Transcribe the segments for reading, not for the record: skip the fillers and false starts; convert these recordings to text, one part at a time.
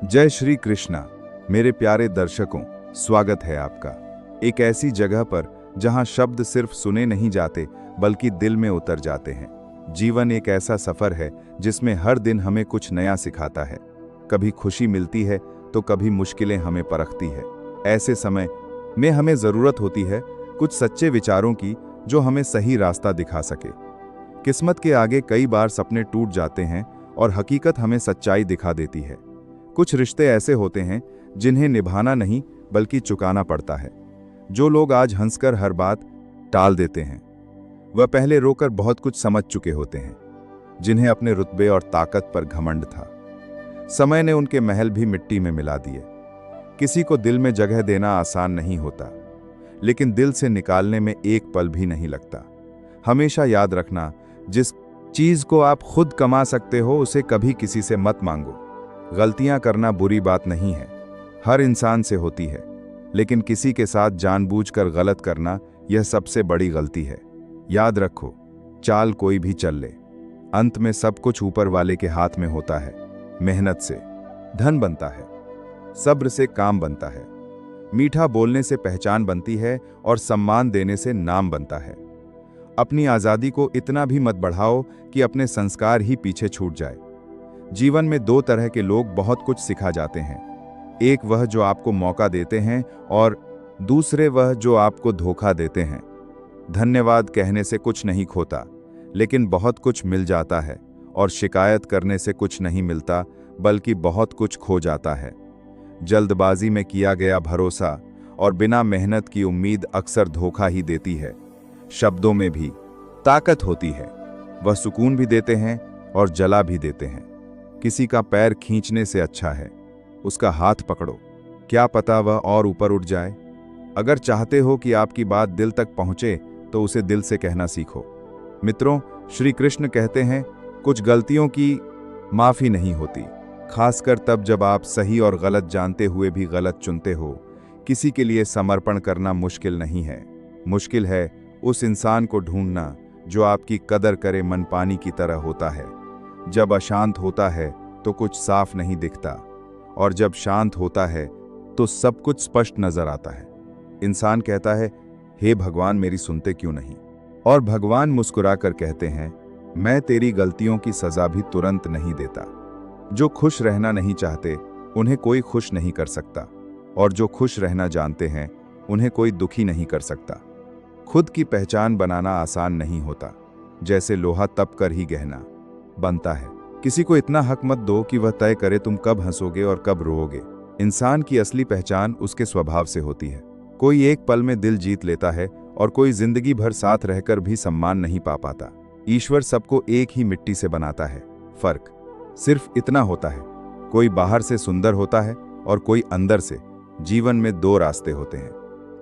जय श्री कृष्णा। मेरे प्यारे दर्शकों, स्वागत है आपका एक ऐसी जगह पर जहां शब्द सिर्फ सुने नहीं जाते बल्कि दिल में उतर जाते हैं। जीवन एक ऐसा सफर है जिसमें हर दिन हमें कुछ नया सिखाता है। कभी खुशी मिलती है तो कभी मुश्किलें हमें परखती है। ऐसे समय में हमें जरूरत होती है कुछ सच्चे विचारों की जो हमें सही रास्ता दिखा सके। किस्मत के आगे कई बार सपने टूट जाते हैं और हकीकत हमें सच्चाई दिखा देती है। कुछ रिश्ते ऐसे होते हैं जिन्हें निभाना नहीं बल्कि चुकाना पड़ता है। जो लोग आज हंसकर हर बात टाल देते हैं वह पहले रोकर बहुत कुछ समझ चुके होते हैं। जिन्हें अपने रुतबे और ताकत पर घमंड था, समय ने उनके महल भी मिट्टी में मिला दिए। किसी को दिल में जगह देना आसान नहीं होता, लेकिन दिल से निकालने में एक पल भी नहीं लगता। हमेशा याद रखना, जिस चीज को आप खुद कमा सकते हो उसे कभी किसी से मत मांगो। गलतियां करना बुरी बात नहीं है, हर इंसान से होती है, लेकिन किसी के साथ जानबूझकर गलत करना यह सबसे बड़ी गलती है। याद रखो, चाल कोई भी चल ले, अंत में सब कुछ ऊपर वाले के हाथ में होता है। मेहनत से धन बनता है, सब्र से काम बनता है, मीठा बोलने से पहचान बनती है और सम्मान देने से नाम बनता है। अपनी आज़ादी को इतना भी मत बढ़ाओ कि अपने संस्कार ही पीछे छूट जाए। जीवन में दो तरह के लोग बहुत कुछ सिखा जाते हैं, एक वह जो आपको मौका देते हैं और दूसरे वह जो आपको धोखा देते हैं। धन्यवाद कहने से कुछ नहीं खोता, लेकिन बहुत कुछ मिल जाता है, और शिकायत करने से कुछ नहीं मिलता बल्कि बहुत कुछ खो जाता है। जल्दबाजी में किया गया भरोसा और बिना मेहनत की उम्मीद अक्सर धोखा ही देती है। शब्दों में भी ताकत होती है, वह सुकून भी देते हैं और जला भी देते हैं। किसी का पैर खींचने से अच्छा है उसका हाथ पकड़ो, क्या पता वह और ऊपर उठ जाए। अगर चाहते हो कि आपकी बात दिल तक पहुंचे तो उसे दिल से कहना सीखो। मित्रों, श्री कृष्ण कहते हैं, कुछ गलतियों की माफी नहीं होती, खासकर तब जब आप सही और गलत जानते हुए भी गलत चुनते हो। किसी के लिए समर्पण करना मुश्किल नहीं है, मुश्किल है उस इंसान को ढूंढना जो आपकी कदर करे। मन पानी की तरह होता है, जब अशांत होता है तो कुछ साफ नहीं दिखता, और जब शांत होता है तो सब कुछ स्पष्ट नजर आता है। इंसान कहता है, हे भगवान मेरी सुनते क्यों नहीं, और भगवान मुस्कुराकर कहते हैं, मैं तेरी गलतियों की सजा भी तुरंत नहीं देता। जो खुश रहना नहीं चाहते उन्हें कोई खुश नहीं कर सकता, और जो खुश रहना जानते हैं उन्हें कोई दुखी नहीं कर सकता। खुद की पहचान बनाना आसान नहीं होता, जैसे लोहा तप कर ही गहना बनता है। किसी को इतना हक मत दो कि वह तय करे तुम कब हंसोगे और कब रोओगे। इंसान की असली पहचान उसके स्वभाव से होती है। कोई एक पल में दिल जीत लेता है और कोई जिंदगी भर साथ रहकर भी सम्मान नहीं पा पाता। ईश्वर सबको एक ही मिट्टी से बनाता है, फर्क सिर्फ इतना होता है, कोई बाहर से सुंदर होता है और कोई अंदर से। जीवन में दो रास्ते होते हैं,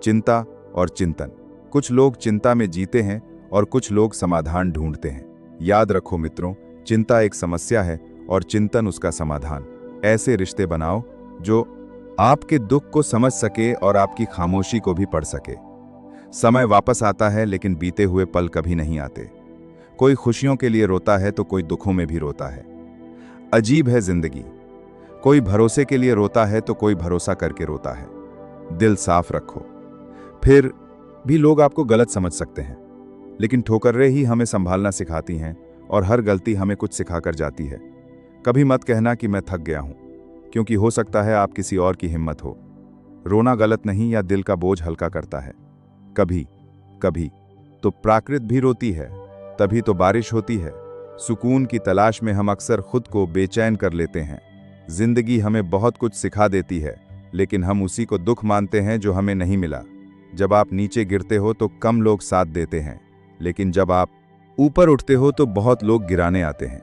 चिंता और चिंतन। कुछ लोग चिंता में जीते हैं और कुछ लोग समाधान ढूंढते हैं। याद रखो मित्रों, चिंता एक समस्या है और चिंतन उसका समाधान। ऐसे रिश्ते बनाओ जो आपके दुख को समझ सके और आपकी खामोशी को भी पढ़ सके। समय वापस आता है लेकिन बीते हुए पल कभी नहीं आते। कोई खुशियों के लिए रोता है तो कोई दुखों में भी रोता है। अजीब है जिंदगी, कोई भरोसे के लिए रोता है तो कोई भरोसा करके रोता है। दिल साफ रखो, फिर भी लोग आपको गलत समझ सकते हैं, लेकिन ठोकरें ही हमें संभालना सिखाती हैं और हर गलती हमें कुछ सिखाकर जाती है। कभी मत कहना कि मैं थक गया हूं, क्योंकि हो सकता है आप किसी और की हिम्मत हो। रोना गलत नहीं, या दिल का बोझ हल्का करता है। कभी कभी तो प्रकृति भी रोती है, तभी तो बारिश होती है। सुकून की तलाश में हम अक्सर खुद को बेचैन कर लेते हैं। जिंदगी हमें बहुत कुछ सिखा देती है, लेकिन हम उसी को दुख मानते हैं जो हमें नहीं मिला। जब आप नीचे गिरते हो तो कम लोग साथ देते हैं, लेकिन जब आप ऊपर उठते हो तो बहुत लोग गिराने आते हैं।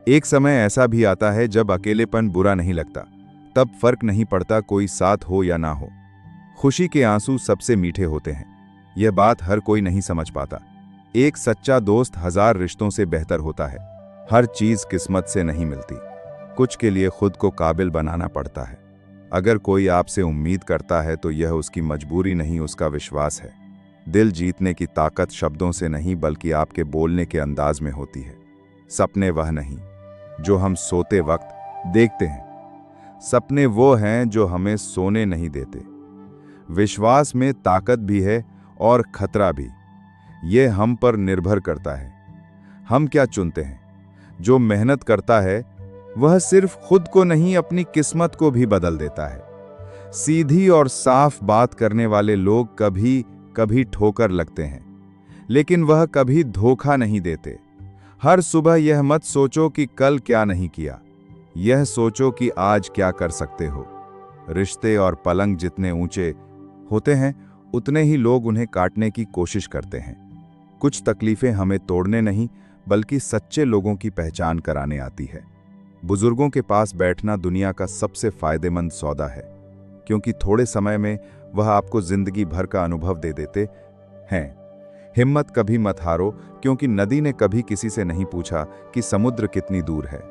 एक समय ऐसा भी आता है जब अकेलेपन बुरा नहीं लगता, तब फर्क नहीं पड़ता कोई साथ हो या ना हो। खुशी के आंसू सबसे मीठे होते हैं, यह बात हर कोई नहीं समझ पाता। एक सच्चा दोस्त 1000 रिश्तों से बेहतर होता है। हर चीज किस्मत से नहीं मिलती, कुछ के लिए खुद को काबिल बनाना पड़ता है। अगर कोई आपसे उम्मीद करता है तो यह उसकी मजबूरी नहीं, उसका विश्वास है। दिल जीतने की ताकत शब्दों से नहीं बल्कि आपके बोलने के अंदाज में होती है। सपने वह नहीं जो हम सोते वक्त देखते हैं, सपने वो हैं जो हमें सोने नहीं देते। विश्वास में ताकत भी है और खतरा भी। ये हम पर निर्भर करता है। हम क्या चुनते हैं? जो मेहनत करता है वह सिर्फ खुद को नहीं, अपनी किस्मत को भी बदल देता है। सीधी और साफ बात करने वाले लोग कभी कभी ठोकर लगते हैं, लेकिन वह कभी धोखा नहीं देते। हर सुबह यह मत सोचो कि कल क्या नहीं किया, यह सोचो कि आज क्या कर सकते हो। रिश्ते और पलंग जितने ऊंचे होते हैं, उतने ही लोग उन्हें काटने की कोशिश करते हैं। कुछ तकलीफें हमें तोड़ने नहीं, बल्कि सच्चे लोगों की पहचान कराने आती है। बुजुर्गों के पास बैठना दुनिया का सबसे फायदेमंद सौदा है, क्योंकि थोड़े समय में वह आपको जिंदगी भर का अनुभव दे देते हैं। हिम्मत कभी मत हारो, क्योंकि नदी ने कभी किसी से नहीं पूछा कि समुद्र कितनी दूर है।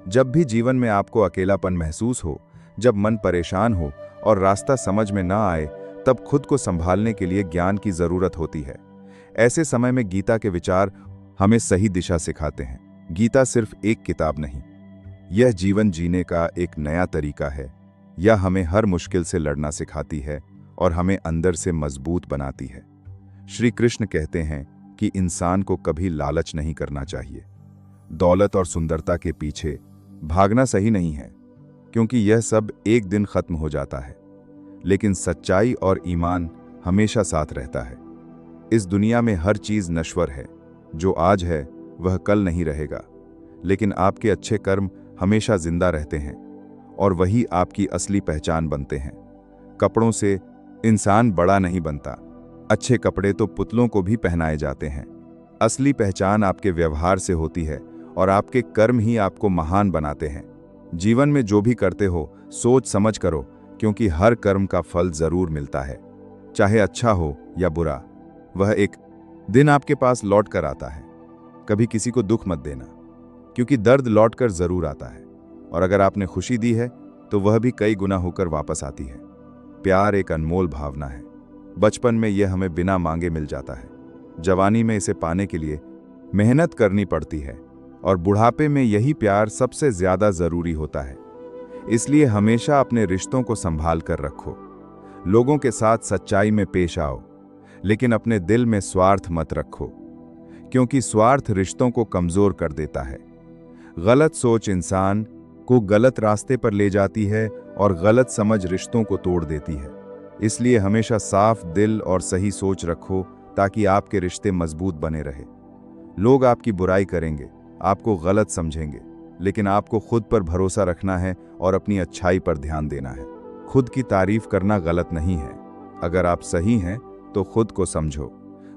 जब भी जीवन में आपको अकेलापन महसूस हो, जब मन परेशान हो और रास्ता समझ में ना आए, तब खुद को संभालने के लिए ज्ञान की जरूरत होती है। ऐसे समय में गीता के विचार हमें सही दिशा सिखाते हैं। गीता सिर्फ एक किताब नहीं, यह जीवन जीने का एक नया तरीका है। यह हमें हर मुश्किल से लड़ना सिखाती है और हमें अंदर से मजबूत बनाती है। श्री कृष्ण कहते हैं कि इंसान को कभी लालच नहीं करना चाहिए। दौलत और सुंदरता के पीछे भागना सही नहीं है, क्योंकि यह सब एक दिन खत्म हो जाता है। लेकिन सच्चाई और ईमान हमेशा साथ रहता है। इस दुनिया में हर चीज नश्वर है। जो आज है वह कल नहीं रहेगा, लेकिन आपके अच्छे कर्म हमेशा जिंदा रहते हैं और वही आपकी असली पहचान बनते हैं। कपड़ों से इंसान बड़ा नहीं बनता। अच्छे कपड़े तो पुतलों को भी पहनाए जाते हैं। असली पहचान आपके व्यवहार से होती है और आपके कर्म ही आपको महान बनाते हैं। जीवन में जो भी करते हो, सोच समझ करो, क्योंकि हर कर्म का फल जरूर मिलता है, चाहे अच्छा हो या बुरा। वह एक दिन आपके पास लौट कर आता है। कभी किसी को दुख मत देना, क्योंकि दर्द लौट कर जरूर आता है, और अगर आपने खुशी दी है तो वह भी कई गुना होकर वापस आती है। प्यार एक अनमोल भावना है। बचपन में यह हमें बिना मांगे मिल जाता है। जवानी में इसे पाने के लिए मेहनत करनी पड़ती है, और बुढ़ापे में यही प्यार सबसे ज्यादा जरूरी होता है। इसलिए हमेशा अपने रिश्तों को संभाल कर रखो। लोगों के साथ सच्चाई में पेश आओ, लेकिन अपने दिल में स्वार्थ मत रखो, क्योंकि स्वार्थ रिश्तों को कमजोर कर देता है। गलत सोच इंसान को गलत रास्ते पर ले जाती है और गलत समझ रिश्तों को तोड़ देती है। इसलिए हमेशा साफ दिल और सही सोच रखो, ताकि आपके रिश्ते मजबूत बने रहे। लोग आपकी बुराई करेंगे, आपको गलत समझेंगे, लेकिन आपको खुद पर भरोसा रखना है और अपनी अच्छाई पर ध्यान देना है। खुद की तारीफ करना गलत नहीं है। अगर आप सही हैं तो खुद को समझो।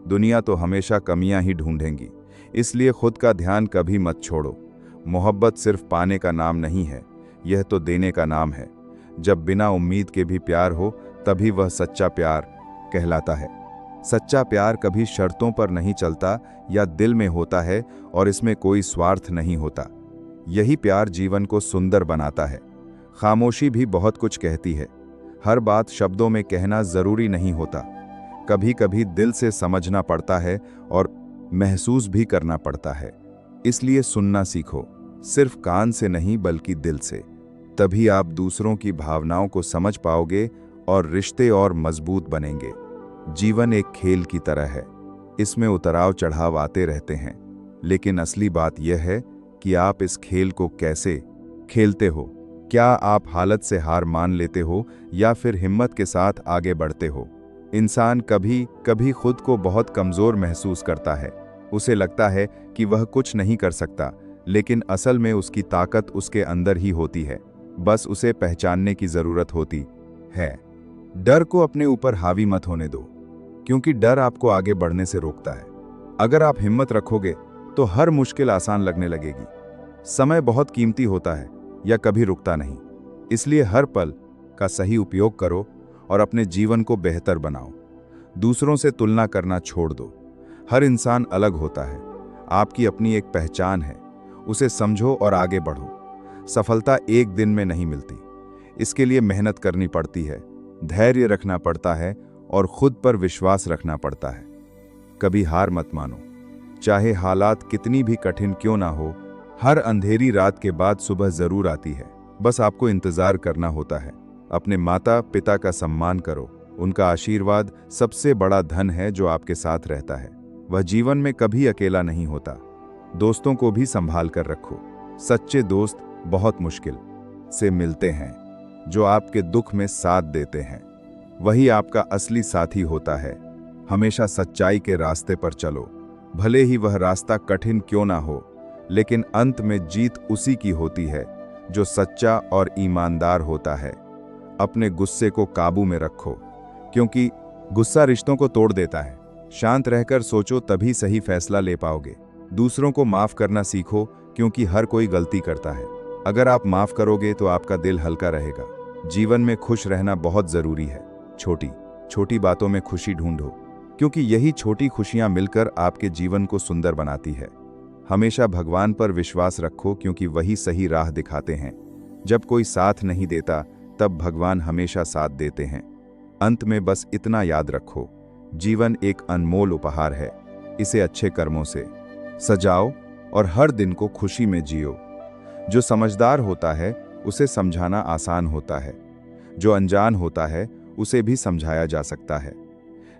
दुनिया तो हमेशा कमियां ही ढूंढेंगी, इसलिए खुद का ध्यान कभी मत छोड़ो। मोहब्बत सिर्फ पाने का नाम नहीं है, यह तो देने का नाम है। जब बिना उम्मीद के भी प्यार हो, तभी वह सच्चा प्यार कहलाता है। सच्चा प्यार कभी शर्तों पर नहीं चलता या दिल में होता है, और इसमें कोई स्वार्थ नहीं होता। यही प्यार जीवन को सुंदर बनाता है। खामोशी भी बहुत कुछ कहती है। हर बात शब्दों में कहना जरूरी नहीं होता। कभी कभी दिल से समझना पड़ता है और महसूस भी करना पड़ता है। इसलिए सुनना सीखो, सिर्फ कान से नहीं बल्कि दिल से। तभी आप दूसरों की भावनाओं को समझ पाओगे और रिश्ते और मजबूत बनेंगे। जीवन एक खेल की तरह है, इसमें उतराव चढ़ाव आते रहते हैं, लेकिन असली बात यह है कि आप इस खेल को कैसे खेलते हो। क्या आप हालत से हार मान लेते हो या फिर हिम्मत के साथ आगे बढ़ते हो। इंसान कभी कभी खुद को बहुत कमजोर महसूस करता है। उसे लगता है कि वह कुछ नहीं कर सकता, लेकिन असल में उसकी ताकत उसके अंदर ही होती है। बस उसे पहचानने की जरूरत होती है। डर को अपने ऊपर हावी मत होने दो, क्योंकि डर आपको आगे बढ़ने से रोकता है। अगर आप हिम्मत रखोगे तो हर मुश्किल आसान लगने लगेगी। समय बहुत कीमती होता है, यह कभी रुकता नहीं। इसलिए हर पल का सही उपयोग करो और अपने जीवन को बेहतर बनाओ। दूसरों से तुलना करना छोड़ दो। हर इंसान अलग होता है, आपकी अपनी एक पहचान है, उसे समझो और आगे बढ़ो। सफलता एक दिन में नहीं मिलती, इसके लिए मेहनत करनी पड़ती है, धैर्य रखना पड़ता है और खुद पर विश्वास रखना पड़ता है। कभी हार मत मानो, चाहे हालात कितनी भी कठिन क्यों ना हो। हर अंधेरी रात के बाद सुबह जरूर आती है। बस आपको इंतजार करना होता है। अपने माता पिता का सम्मान करो, उनका आशीर्वाद सबसे बड़ा धन है जो आपके साथ रहता है। वह जीवन में कभी अकेला नहीं होता। दोस्तों को भी संभाल कर रखो। सच्चे दोस्त बहुत मुश्किल से मिलते हैं। जो आपके दुख में साथ देते हैं वही आपका असली साथी होता है। हमेशा सच्चाई के रास्ते पर चलो, भले ही वह रास्ता कठिन क्यों ना हो, लेकिन अंत में जीत उसी की होती है जो सच्चा और ईमानदार होता है। अपने गुस्से को काबू में रखो, क्योंकि गुस्सा रिश्तों को तोड़ देता है। शांत रहकर सोचो, तभी सही फैसला ले पाओगे। दूसरों को माफ करना सीखो, क्योंकि हर कोई गलती करता है। अगर आप माफ करोगे तो आपका दिल हल्का रहेगा। जीवन में खुश रहना बहुत जरूरी है। छोटी छोटी बातों में खुशी ढूंढो, क्योंकि यही छोटी खुशियां मिलकर आपके जीवन को सुंदर बनाती है। हमेशा भगवान पर विश्वास रखो, क्योंकि वही सही राह दिखाते हैं। जब कोई साथ नहीं देता तब भगवान हमेशा साथ देते हैं। अंत में बस इतना याद रखो, जीवन एक अनमोल उपहार है। इसे अच्छे कर्मों से सजाओ और हर दिन को खुशी में जियो। जो समझदार होता है उसे समझाना आसान होता है। जो अनजान होता है उसे भी समझाया जा सकता है,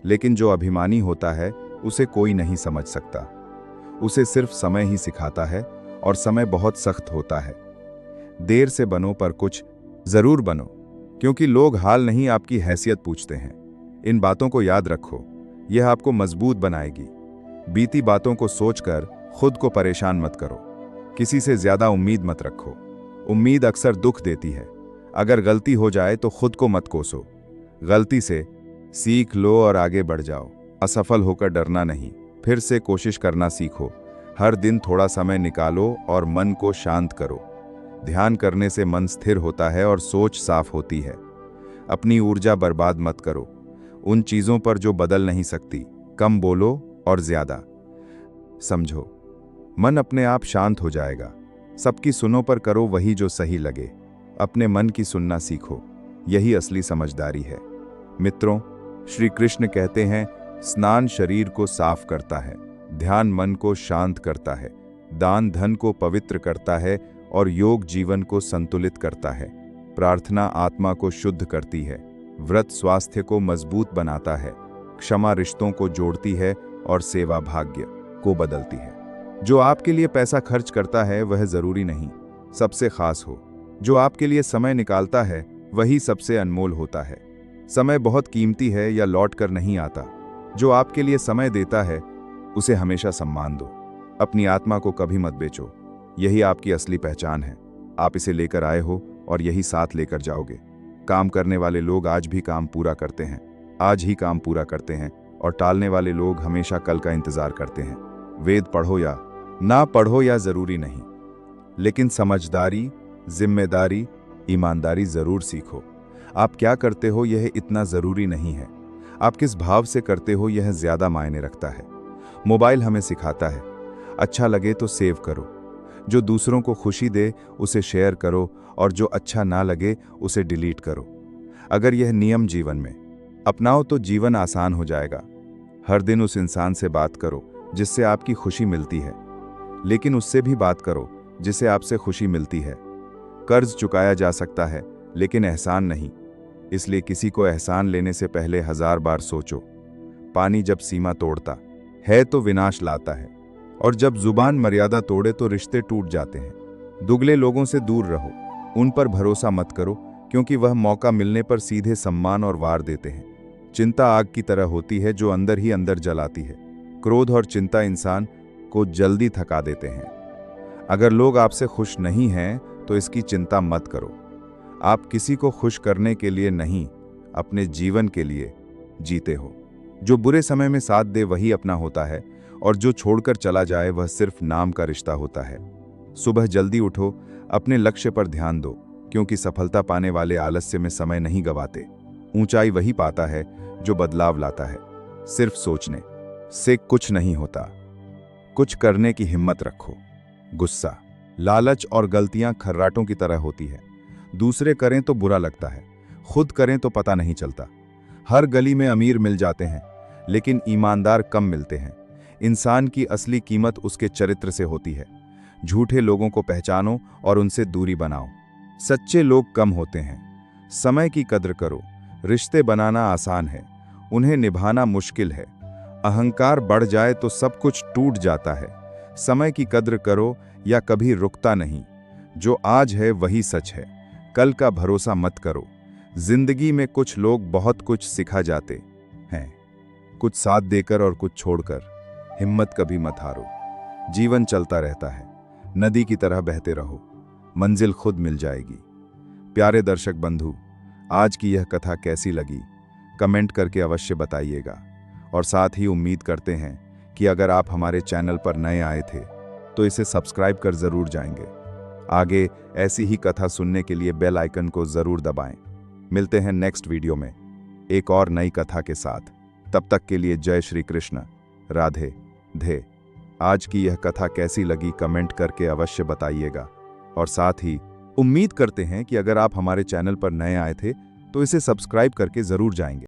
लेकिन जो अभिमानी होता है उसे कोई नहीं समझ सकता। उसे सिर्फ समय ही सिखाता है, और समय बहुत सख्त होता है। देर से बनो पर कुछ जरूर बनो, क्योंकि लोग हाल नहीं आपकी हैसियत पूछते हैं। इन बातों को याद रखो, यह आपको मजबूत बनाएगी। बीती बातों को सोचकर खुद को परेशान मत करो। किसी से ज्यादा उम्मीद मत रखो। उम्मीद अक्सर दुख देती है। अगर गलती हो जाए तो खुद को मत कोसो। गलती से सीख लो और आगे बढ़ जाओ। असफल होकर डरना नहीं, फिर से कोशिश करना सीखो। हर दिन थोड़ा समय निकालो और मन को शांत करो। ध्यान करने से मन स्थिर होता है और सोच साफ होती है। अपनी ऊर्जा बर्बाद मत करो उन चीजों पर जो बदल नहीं सकती। कम बोलो और ज्यादा समझो। मन अपने आप शांत हो जाएगा। सबकी सुनो पर करो वही जो सही लगे। अपने मन की सुनना सीखो, यही असली समझदारी है। मित्रों, श्री कृष्ण कहते हैं, स्नान शरीर को साफ करता है, ध्यान मन को शांत करता है, दान धन को पवित्र करता है और योग जीवन को संतुलित करता है। प्रार्थना आत्मा को शुद्ध करती है, व्रत स्वास्थ्य को मजबूत बनाता है, क्षमा रिश्तों को जोड़ती है और सेवा भाग्य को बदलती है। जो आपके लिए पैसा खर्च करता है वह जरूरी नहीं सबसे खास हो। जो आपके लिए समय निकालता है वही सबसे अनमोल होता है। समय बहुत कीमती है या लौट कर नहीं आता। जो आपके लिए समय देता है उसे हमेशा सम्मान दो। अपनी आत्मा को कभी मत बेचो, यही आपकी असली पहचान है। आप इसे लेकर आए हो और यही साथ लेकर जाओगे। काम करने वाले लोग आज भी काम पूरा करते हैं, आज ही काम पूरा करते हैं, और टालने वाले लोग हमेशा कल का इंतजार करते हैं। वेद पढ़ो या ना पढ़ो या जरूरी नहीं, लेकिन समझदारी, जिम्मेदारी, ईमानदारी जरूर सीखो। आप क्या करते हो यह इतना जरूरी नहीं है, आप किस भाव से करते हो यह ज्यादा मायने रखता है। मोबाइल हमें सिखाता है, अच्छा लगे तो सेव करो, जो दूसरों को खुशी दे उसे शेयर करो, और जो अच्छा ना लगे उसे डिलीट करो। अगर यह नियम जीवन में अपनाओ तो जीवन आसान हो जाएगा। हर दिन उस इंसान से बात करो जिससे आपकी खुशी मिलती है, लेकिन उससे भी बात करो जिसे आपसे खुशी मिलती है। कर्ज चुकाया जा सकता है लेकिन एहसान नहीं, इसलिए किसी को एहसान लेने से पहले 1000 बार सोचो। पानी जब सीमा तोड़ता है तो विनाश लाता है, और जब जुबान मर्यादा तोड़े तो रिश्ते टूट जाते हैं। दुगले लोगों से दूर रहो, उन पर भरोसा मत करो, क्योंकि वह मौका मिलने पर सीधे सम्मान और वार देते हैं। चिंता आग की तरह होती है जो अंदर ही अंदर जलाती है। क्रोध और चिंता इंसान को जल्दी थका देते हैं। अगर लोग आपसे खुश नहीं हैं तो इसकी चिंता मत करो। आप किसी को खुश करने के लिए नहीं, अपने जीवन के लिए जीते हो। जो बुरे समय में साथ दे वही अपना होता है, और जो छोड़कर चला जाए वह सिर्फ नाम का रिश्ता होता है। सुबह जल्दी उठो, अपने लक्ष्य पर ध्यान दो, क्योंकि सफलता पाने वाले आलस्य में समय नहीं गवाते। ऊंचाई वही पाता है जो बदलाव लाता है। सिर्फ सोचने से कुछ नहीं होता, कुछ करने की हिम्मत रखो। गुस्सा, लालच और गलतियां खर्राटों की तरह होती है। दूसरे करें तो बुरा लगता है, खुद करें तो पता नहीं चलता। हर गली में अमीर मिल जाते हैं, लेकिन ईमानदार कम मिलते हैं। इंसान की असली कीमत उसके चरित्र से होती है। झूठे लोगों को पहचानो और उनसे दूरी बनाओ। सच्चे लोग कम होते हैं। समय की कद्र करो। रिश्ते बनाना आसान है, उन्हें निभाना मुश्किल है। अहंकार बढ़ जाए तो सब कुछ टूट जाता है। समय की कद्र करो, या कभी रुकता नहीं। जो आज है वही सच है, कल का भरोसा मत करो। जिंदगी में कुछ लोग बहुत कुछ सिखा जाते हैं, कुछ साथ देकर और कुछ छोड़कर। हिम्मत कभी मत हारो। जीवन चलता रहता है, नदी की तरह बहते रहो, मंजिल खुद मिल जाएगी। प्यारे दर्शक बंधु, आज की यह कथा कैसी लगी कमेंट करके अवश्य बताइएगा। और साथ ही उम्मीद करते हैं कि अगर आप हमारे चैनल पर नए आए थे तो इसे सब्सक्राइब कर जरूर जाएंगे। आगे ऐसी ही कथा सुनने के लिए बेल आइकन को जरूर दबाएं। मिलते हैं नेक्स्ट वीडियो में एक और नई कथा के साथ। तब तक के लिए जय श्री कृष्ण, राधे धे। आज की यह कथा कैसी लगी कमेंट करके अवश्य बताइएगा। और साथ ही उम्मीद करते हैं कि अगर आप हमारे चैनल पर नए आए थे तो इसे सब्सक्राइब करके जरूर जाएंगे।